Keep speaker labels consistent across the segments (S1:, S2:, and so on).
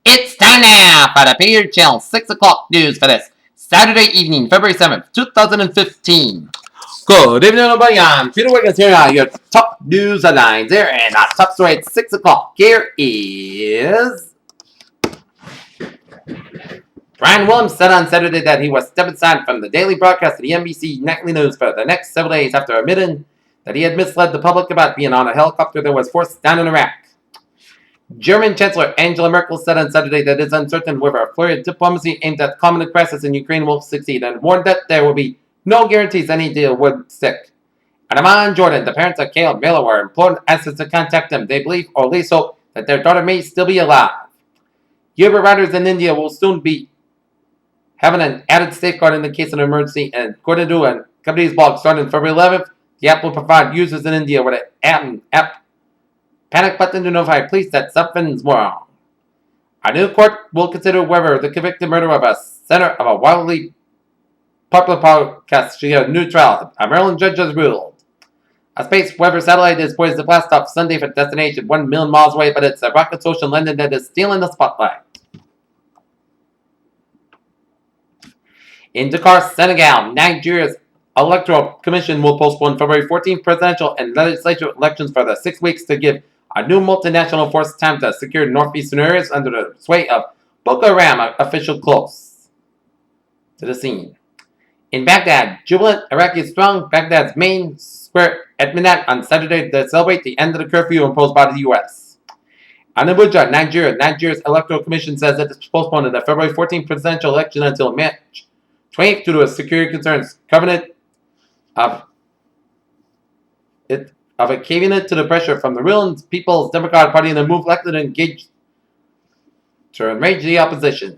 S1: It's time now for the Peter Chill 6 o'clock news for this Saturday evening, February 7th, 2015. Good evening, everybody. I'm Peter Wiggins here. Your top news headlines here, and our top story at 6 o'clock here is Brian Williams said on Saturday that he was stepping aside from the daily broadcast of the NBC Nightly News for the next several days after admitting that he had misled the public about being on a helicopter that was forced down in Iraq. German Chancellor Angela Merkel said on Saturday that it is uncertain whether a flurry of diplomacy aimed at calming the crisis in Ukraine will succeed, and warned that there will be no guarantees any deal would stick. And Amman Jordan, the parents of Kayla Miller, were implored assets to contact them. They believe, or at least hope, that their daughter may still be alive. Uber riders in India will soon be having an added safeguard in the case of an emergency, and according to a company's blog starting February 11th, the app will provide users in India with an app panic button to notify police that something's wrong. A new court will consider whether the convicted murderer of a center of a wildly popular podcast should get a new trial. A Maryland judge has ruled. A space weather satellite is poised to blast off Sunday for destination 1 million miles away, but it's a rocket social in London that is stealing the spotlight. In Dakar, Senegal, Nigeria's Electoral Commission will postpone February 14th presidential and legislative elections for the 6 weeks to give a new multinational force time to secure northeastern areas under the sway of Boko Haram, official close to the scene. In Baghdad, jubilant Iraqis thronged Baghdad's main square at midnight on Saturday to celebrate the end of the curfew imposed by the U.S. In Abuja, Nigeria's Electoral Commission says that it's postponing the February 14th presidential election until March 28th due to security concerns. Covenant of it caving in to the pressure from the ruling People's Democratic Party in the move likely to engage to enrage the opposition.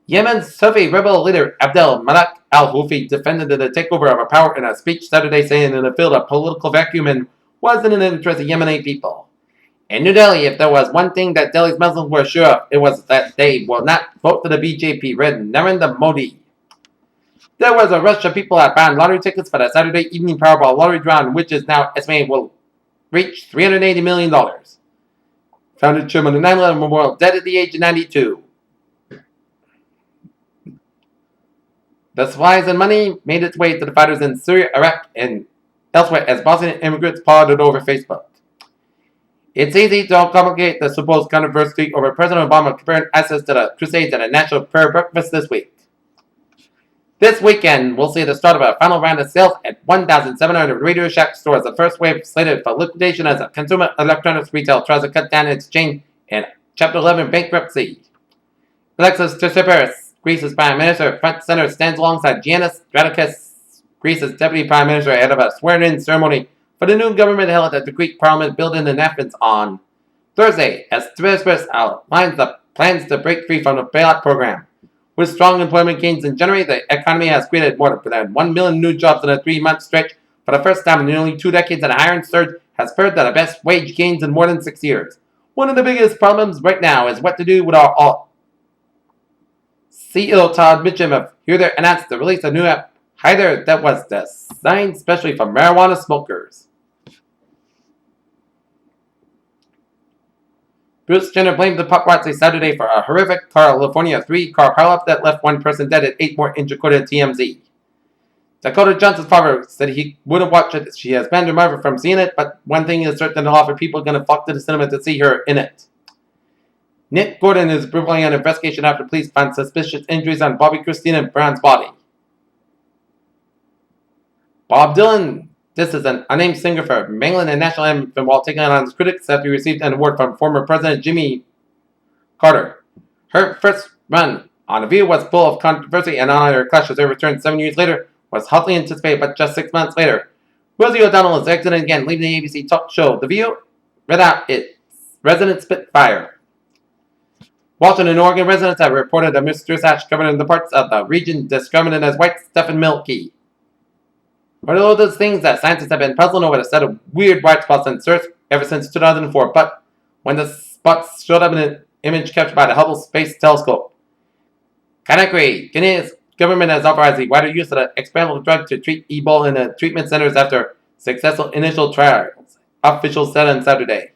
S1: Yemen's Houthi rebel leader Abdel Malak al-Houthi defended the takeover of power in a speech Saturday, saying in the field of political vacuum and wasn't in the interest of Yemeni people. In New Delhi, if there was one thing that Delhi's Muslims were sure of, it was that they will not vote for the BJP, read Narendra Modi. There was a rush of people that buying lottery tickets for the Saturday evening Powerball lottery draw, which is now estimated will reach $380 million. Founded chairman of the 9/11 Memorial, dead at the age of 92. The supplies and money made its way to the fighters in Syria, Iraq, and elsewhere as Bosnian immigrants poured it over Facebook. It's easy to complicate the supposed controversy over President Obama comparing access to the Crusades at a national prayer breakfast this week. This weekend, we'll see the start of a final round of sales at 1,700 Radio Shack stores. The first wave slated for liquidation as a consumer electronics retail tries to cut down its chain in Chapter 11 bankruptcy. Alexis Tsipras, Greece's Prime Minister, front center stands alongside Giannis Stratakis, Greece's Deputy Prime Minister, ahead of a swearing-in ceremony for the new government held at the Greek Parliament building in Athens on Thursday, as Tsipras outlines the plans to break free from the bailout program. With strong employment gains in January, the economy has created more than 1 million new jobs in a 3-month stretch. For the first time in nearly 2 decades, an hiring surge has spurred the best wage gains in more than 6 years. One of the biggest problems right now is what to do with our CEO Todd Mitchum of Here announced the release of a new app, Hider, that was designed specially for marijuana smokers. Bruce Jenner blamed the paparazzi Saturday for a horrific California 3-car pileup that left 1 person dead and 8 more injured, according to TMZ. Dakota Johnson's father said he wouldn't watch it. She has banned her mother from seeing it, but one thing is certain, a lot of people are going to flock to the cinema to see her in it. Nick Gordon is briefly on investigation after police found suspicious injuries on Bobby Christina Brown's body. Bob Dylan. This is an unnamed singer for Mangling the national anthem while taking on his critics after he received an award from former President Jimmy Carter. Her first run on The View was full of controversy, and on her clash as her return 7 years later was hotly anticipated, but just 6 months later, Rosie O'Donnell is exiting again, leaving the ABC talk show The View without its resident spitfire. Washington and Oregon residents have reported a mysterious ash covered in the parts of the region discriminated as white, stuff, and milky. One of those things that scientists have been puzzling over a set of weird white spots on Earth ever since 2004, but when the spots showed up in an image captured by the Hubble Space Telescope. Conakry, Guinea's government has authorized the wider use of the experimental drug to treat Ebola in the treatment centers after successful initial trials, officials said on Saturday.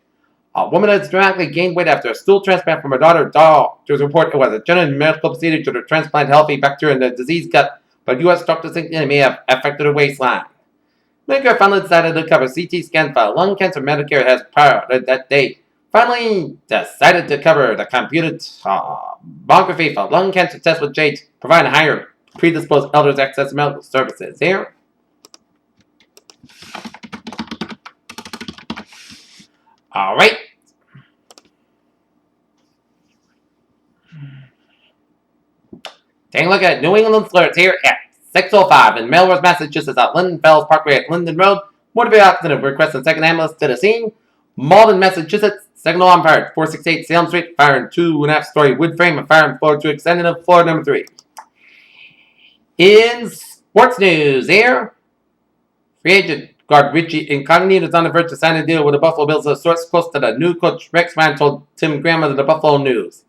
S1: A woman has dramatically gained weight after a stool transplant from her daughter. Doctors report it was a general medical procedure to transplant healthy bacteria in the diseased gut, but U.S. doctors think it may have affected her waistline. Medicare finally decided to cover CT scans for lung cancer. Medicare has prior that they finally decided to cover the computed tomography for lung cancer tests with J, providing higher predisposed elders access to medical services. Here. All right. Taking a look at New England Flirts here at 6:05 in Melrose, Massachusetts at Linden Fells Parkway at Linden Road. Motor vehicle accident requesting second ambulance to the scene. Malden, Massachusetts. Second alarm fired. 468 Salem Street. Firing 2.5-story wood frame and firing floor 2 extended to floor number 3. In sports news here, free agent guard Richie Incognito is on the verge of signing a deal with the Buffalo Bills. A source close to the new coach Rex Ryan told Tim Graham of the Buffalo News.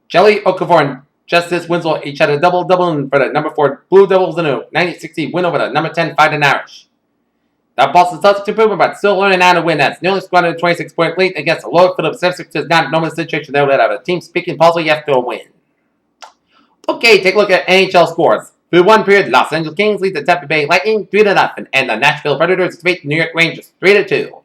S1: Jelly Okafor and Justice Winslow each had a double-double for the number 4 Blue Devils in a 90-60 win over the number 10 Fighting Irish. The Boston Celtics improvement, but still learning how to win. That's nearly squandered a 26-point lead against a low for the 76 is not a normal situation. They would have a team speaking possibly after a win. Okay, take a look at NHL scores. Through one period, Los Angeles Kings lead the Tampa Bay Lightning 3-0, and the Nashville Predators defeat the New York Rangers 3-2.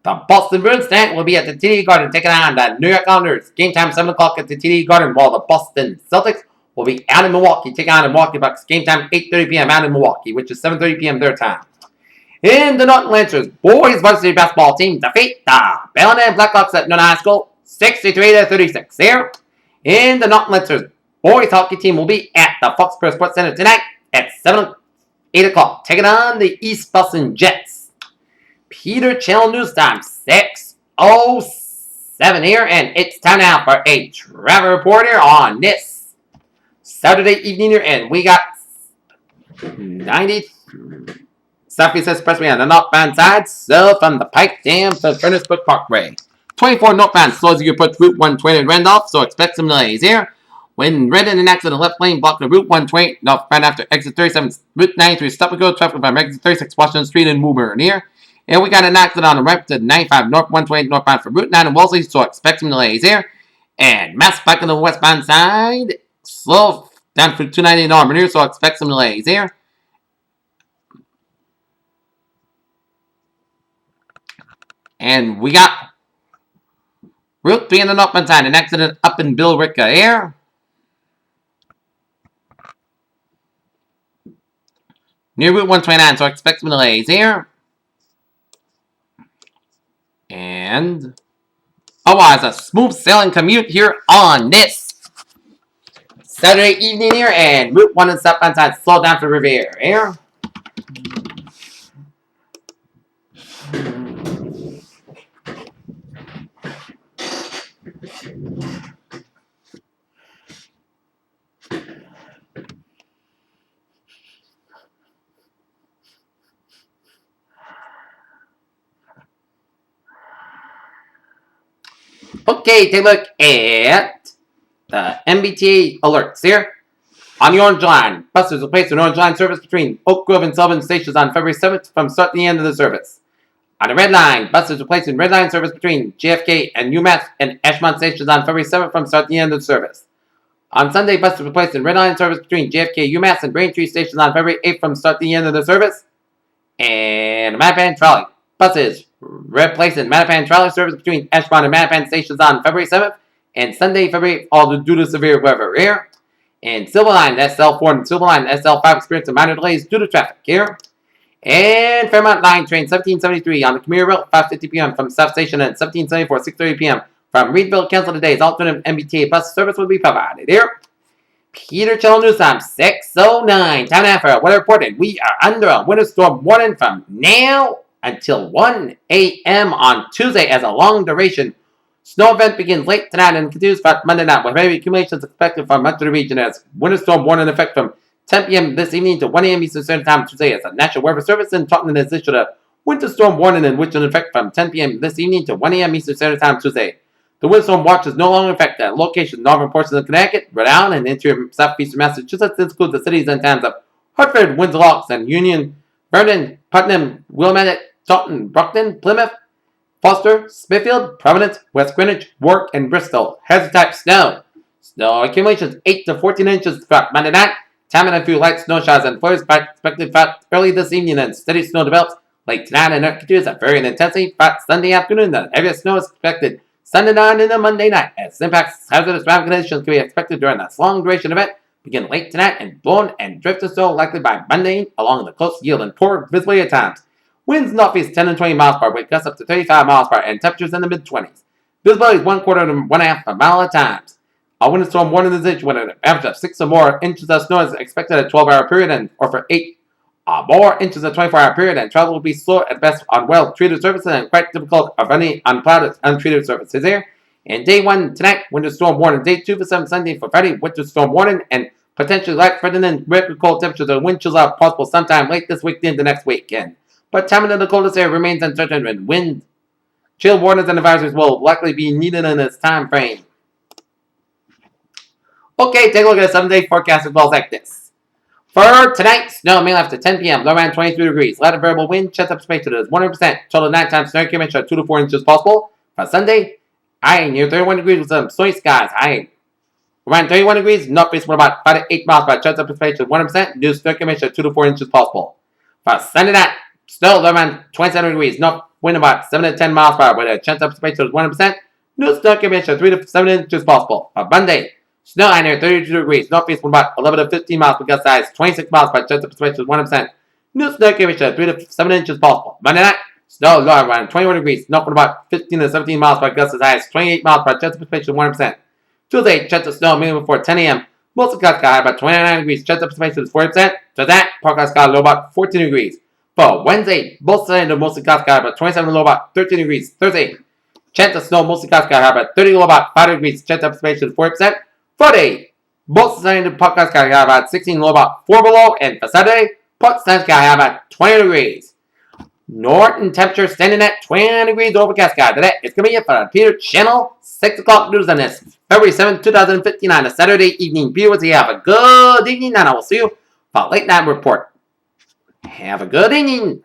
S1: The Boston Bruins tonight will be at the TD Garden taking on the New York Islanders. Game time 7 o'clock at the TD Garden, while the Boston Celtics will be out in Milwaukee taking on the Milwaukee Bucks. Game time 8:30 p.m. out in Milwaukee, which is 7:30 p.m. their time. In the Norton Lancers, boys varsity basketball team defeat the Bellingham Blackhawks at Norton High School 63-36. There. In the Norton Lancers, boys hockey team will be at the Foxborough Sports Center tonight at 8 o'clock, taking on the East Boston Jets. Peter Channel News Time, 6:07 here, and it's time now for a travel report here on this Saturday evening here, and we got 93 Southeast Expressway on the northbound side, so from the Pike Dam to Furnace Brook Parkway. 24 northbound slows as you approach Route 120 in Randolph, so expect some delays here. When red in an accident, left lane blocking Route 120 northbound after exit 37, Route 93 stop and go traffic from exit 36 Washington Street in Woburn here. And we got an accident on the right to 95 north 128 northbound from Route 9 in Wellesley, so expect some delays here. And mass bike on the westbound side, slow down through 290 in Auburn here, so expect some delays here. And we got Route 3 on the northbound side, an accident up in Billerica here. Near Route 129, so expect some delays here. And otherwise, a smooth sailing commute here on this Saturday evening here, and Route 1 and southbound side slow down for Revere here. Okay, take a look at the MBTA alerts here. On the Orange Line, buses will place an Orange Line service between Oak Grove and Sullivan stations on February 7th from start to the end of the service. On the Red Line, buses will place in Red Line service between JFK and UMass and Ashmont stations on February 7th from start to the end of the service. On Sunday, buses will place in Red Line service between JFK, UMass, and Braintree stations on February 8th from start to the end of the service. And Mattapan Trolley buses replace in Mattapan Trolley service between Ashmont and Mattapan stations on February 7th and Sunday, February 8th, all due to severe weather here. And Silver Line SL4 and Silver Line SL5 experiencing minor delays due to traffic here. And Fairmont Line train 1773 on the commuter route 5:50 p.m. from South Station and 1774 6:30 p.m. from Reedville cancel today's alternative MBTA bus service will be provided here. Peter Channel News Time 6:09. Time now for a weather report, and we are under a winter storm warning from now until 1 a.m. on Tuesday as a long duration snow event begins late tonight and continues throughout Monday night with heavy accumulations expected from much of the region as winter storm warning in effect from 10 p.m. this evening to 1 a.m. Eastern Standard Time Tuesday as a National Weather Service in Taunton has issued a winter storm warning in which in effect from 10 p.m. this evening to 1 a.m. Eastern Standard Time Tuesday. The windstorm watch is no longer in effect at locations northern portions of Connecticut, Rhode Island, and interior southeastern Massachusetts. This includes the cities and towns of Hartford, Windsor Locks, and Union, Vernon, Putnam, Wilmette, Taunton, Brockton, Plymouth, Foster, Smithfield, Providence, West Greenwich, Warwick, and Bristol. Hazard type snow. Snow accumulations 8 to 14 inches throughout Monday night. Time and a few light snow showers and flurries expected early this evening, and steady snow develops late tonight and continues at varying intensity. Sunday afternoon, the heaviest snow is expected Sunday night into Monday night, as impacts hazardous ground conditions can be expected during this long duration event. Begin late tonight and blown and drifted snow likely by Monday along the coast, yielding poor visibility at times. Winds northeast 10 and 20 miles per hour, gusts up to 35 miles per hour, and temperatures in the mid-20s. Visibility is 1/4 to 1/2 a mile at times. A windstorm warning is issued when an average of 6 or more inches of snow is expected at a 12-hour period, or for 8 or more inches of 24-hour period, and travel will be slow at best on well-treated surfaces and quite difficult of any unclouded, untreated surfaces here. In day 1 tonight, winter storm warning. Day 2 for Sunday for Friday, winter storm warning, and potentially life-threatening record cold temperatures and wind chills are possible sometime late this week into next weekend. But timing of the coldest air remains uncertain, and wind chill warnings and advisories will likely be needed in this time frame. Okay, take a look at a 7-day forecast as well as like this. For tonight, snow mainly after 10 p.m., low around 23 degrees. Light variable wind, chance of space to 100%. Total nighttime snow accumulation of 2 to 4 inches possible. For Sunday, high near 31 degrees with some snowy skies. High around 31 degrees, northeast with about 5 to 8 miles per chance of space to 100%. New snow accumulation of 2 to 4 inches possible. For Sunday night, snow around 27 degrees, north wind about 7 to 10 miles per hour with a chance of space to 100%. New snow accumulation of 3 to 7 inches possible. For Monday, snow high near 32 degrees, northeast wind about 11 to 15 miles per gust size, 26 miles per chance of space to 100%. New snow accumulation of 3 to 7 inches possible. Monday night, snow low around 21 degrees, north wind about 15 to 17 miles per gust size, 28 miles per chance of space to 100%. Tuesday, chance of snow minimum before 10 a.m. Mostly cloudy sky about 29 degrees, chance of space to 40%. To that, forecast sky low about 14 degrees. For Wednesday, both sides of mostly cloudy sky about 27 low about 13 degrees. Thursday, chance of snow mostly cloudy sky about 30 low about 5 degrees, chance of space to 40%. Friday, both sides of podcast sky about 16 low about 4 below, and for Saturday, podcast sky about 20 degrees. Northern temperature standing at 20 degrees overcast sky. Today, it's going to be it for the Peter Channel 6 o'clock news on this February 7th, 2015 on a Saturday evening. Viewers, you have a good evening, and I will see you for a late night report. Have a good evening.